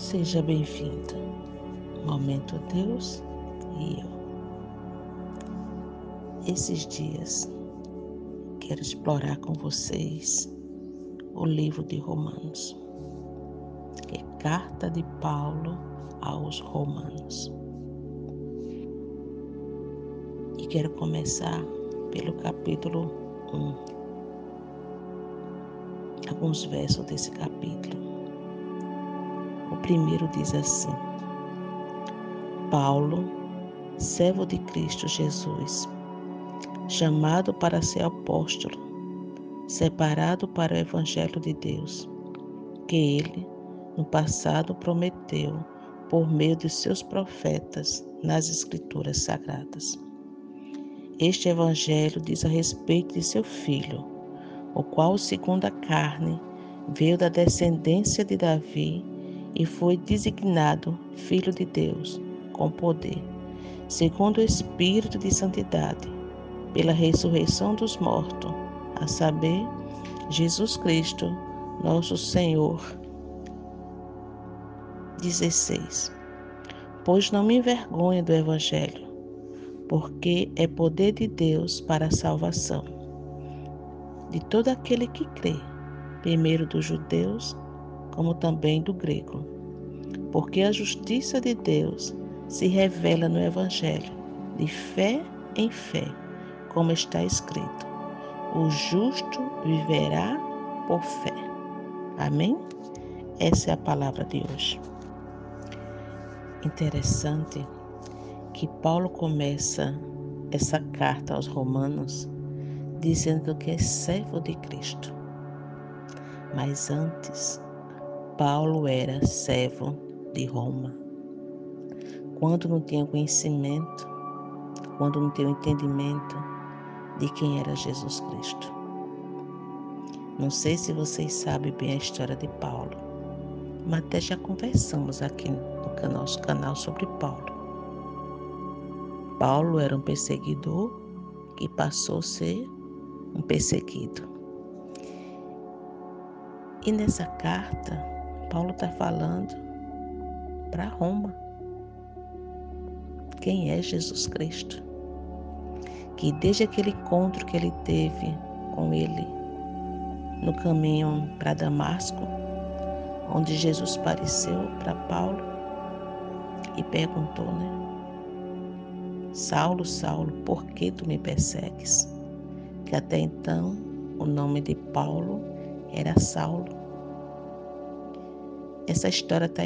Seja bem-vindo. Momento Deus e eu. Esses dias quero explorar com vocês o livro de Romanos, que é Carta de Paulo aos Romanos. E quero começar pelo capítulo 1, alguns versos desse capítulo. O primeiro diz assim: Paulo, servo de Cristo Jesus, chamado para ser apóstolo, separado para o Evangelho de Deus, que ele, no passado, prometeu por meio de seus profetas nas Escrituras Sagradas. Este Evangelho diz a respeito de seu Filho, o qual, segundo a carne, veio da descendência de Davi e foi designado Filho de Deus, com poder, segundo o Espírito de Santidade, pela ressurreição dos mortos, a saber, Jesus Cristo, nosso Senhor. 16. Pois não me envergonho do Evangelho, porque é poder de Deus para a salvação de todo aquele que crê, primeiro dos judeus, como também do grego. Porque a justiça de Deus se revela no Evangelho, de fé em fé, como está escrito: o justo viverá por fé. Amém? Essa é a palavra de hoje. Interessante que Paulo começa essa carta aos Romanos dizendo que é servo de Cristo. Mas antes, Paulo era servo de Roma. Quando não tinha conhecimento, quando não tinha entendimento de quem era Jesus Cristo. Não sei se vocês sabem bem a história de Paulo, mas até já conversamos aqui no nosso canal sobre Paulo. Paulo era um perseguidor que passou a ser um perseguido. E nessa carta, Paulo está falando para Roma. Quem é Jesus Cristo? Que desde aquele encontro que ele teve com ele no caminho para Damasco, onde Jesus apareceu para Paulo e perguntou, Saulo, Saulo, por que tu me persegues? Que até então o nome de Paulo era Saulo. Essa história está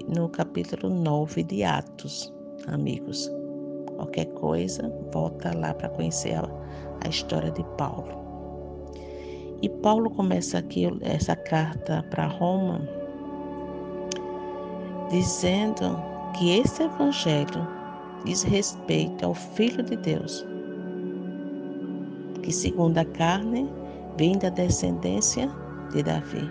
no capítulo 9 de Atos, amigos. Qualquer coisa, volta lá para conhecer a história de Paulo. E Paulo começa aqui essa carta para Roma dizendo que esse evangelho diz respeito ao Filho de Deus, que segundo a carne vem da descendência de Davi.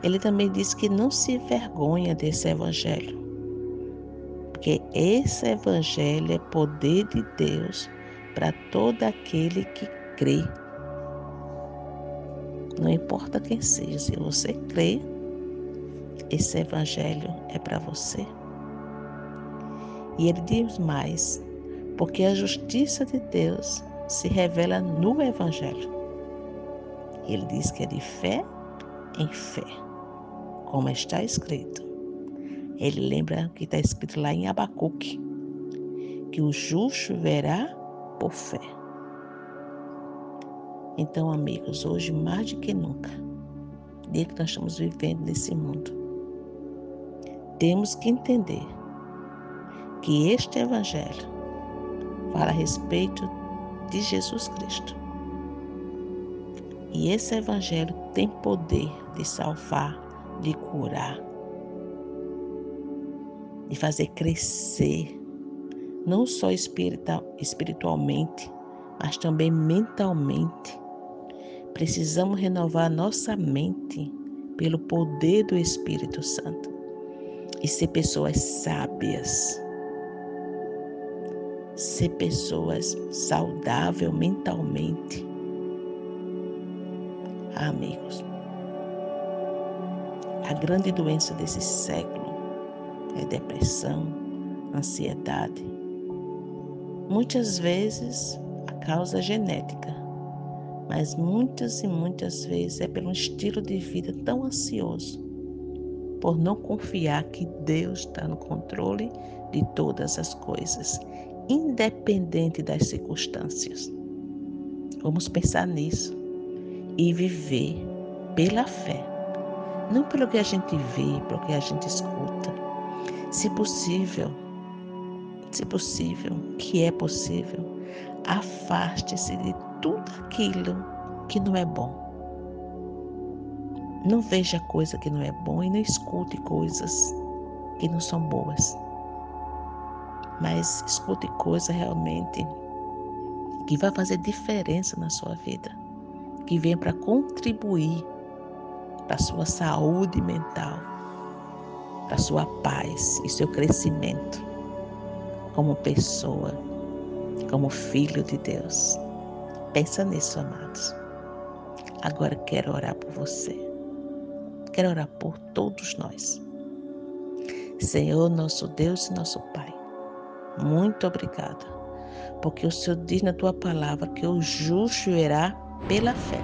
Ele também diz que não se envergonha desse evangelho, porque esse evangelho é poder de Deus para todo aquele que crê. Não importa quem seja, se você crê, esse evangelho é para você. E ele diz mais, porque a justiça de Deus se revela no evangelho. Ele diz que é de fé em fé, como está escrito. Ele lembra que está escrito lá em Abacuque, que o justo verá por fé. Então, amigos, hoje mais do que nunca, dia que nós estamos vivendo nesse mundo, temos que entender que este evangelho fala a respeito de Jesus Cristo. E esse evangelho tem poder de salvar, de curar, de fazer crescer, não só espiritualmente, mas também mentalmente. Precisamos renovar nossa mente pelo poder do Espírito Santo e ser pessoas sábias, ser pessoas saudáveis mentalmente. Amigos, A grande doença desse século é depressão, ansiedade. Muitas vezes a causa é genética, mas muitas e muitas vezes é pelo estilo de vida tão ansioso, por não confiar que Deus está no controle de todas as coisas, independente das circunstâncias. Vamos pensar nisso e viver pela fé, não pelo que a gente vê, pelo que a gente escuta. Se possível, que é possível, afaste-se de tudo aquilo que não é bom. Não veja coisa que não é bom e não escute coisas que não são boas. Mas escute coisa realmente que vai fazer diferença na sua vida, que venha para contribuir para a sua saúde mental, para a sua paz e seu crescimento como pessoa, como filho de Deus. Pensa nisso, amados. Agora quero orar por você. Quero orar por todos nós. Senhor, nosso Deus e nosso Pai, muito obrigada, porque o Senhor diz na tua palavra que o justo irá pela fé.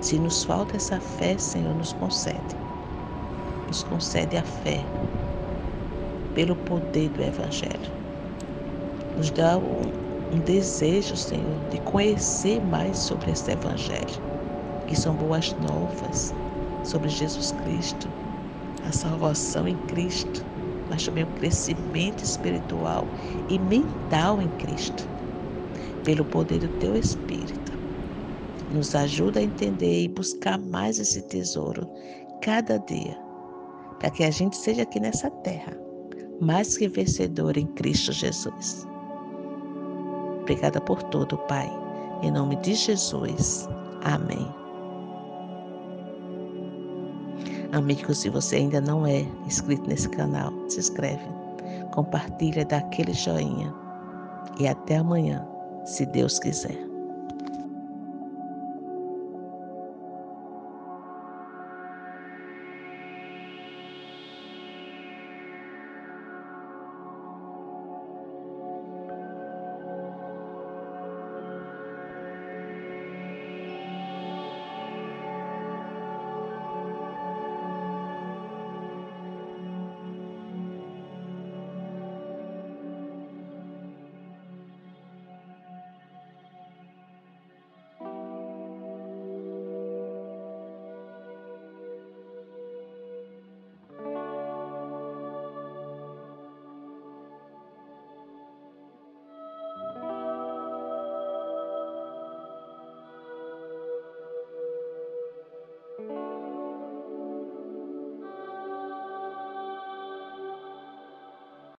Se nos falta essa fé, Senhor, nos concede. Nos concede a fé pelo poder do Evangelho. Nos dá um desejo, Senhor, de conhecer mais sobre esse Evangelho, que são boas novas sobre Jesus Cristo, a salvação em Cristo, mas também o crescimento espiritual e mental em Cristo, pelo poder do Teu Espírito. Nos ajuda a entender e buscar mais esse tesouro cada dia, para que a gente seja aqui nessa terra mais que vencedor em Cristo Jesus. Obrigada por tudo, Pai. Em nome de Jesus. Amém. Amigo, se você ainda não é inscrito nesse canal, se inscreve, compartilha, dá aquele joinha. E até amanhã, se Deus quiser.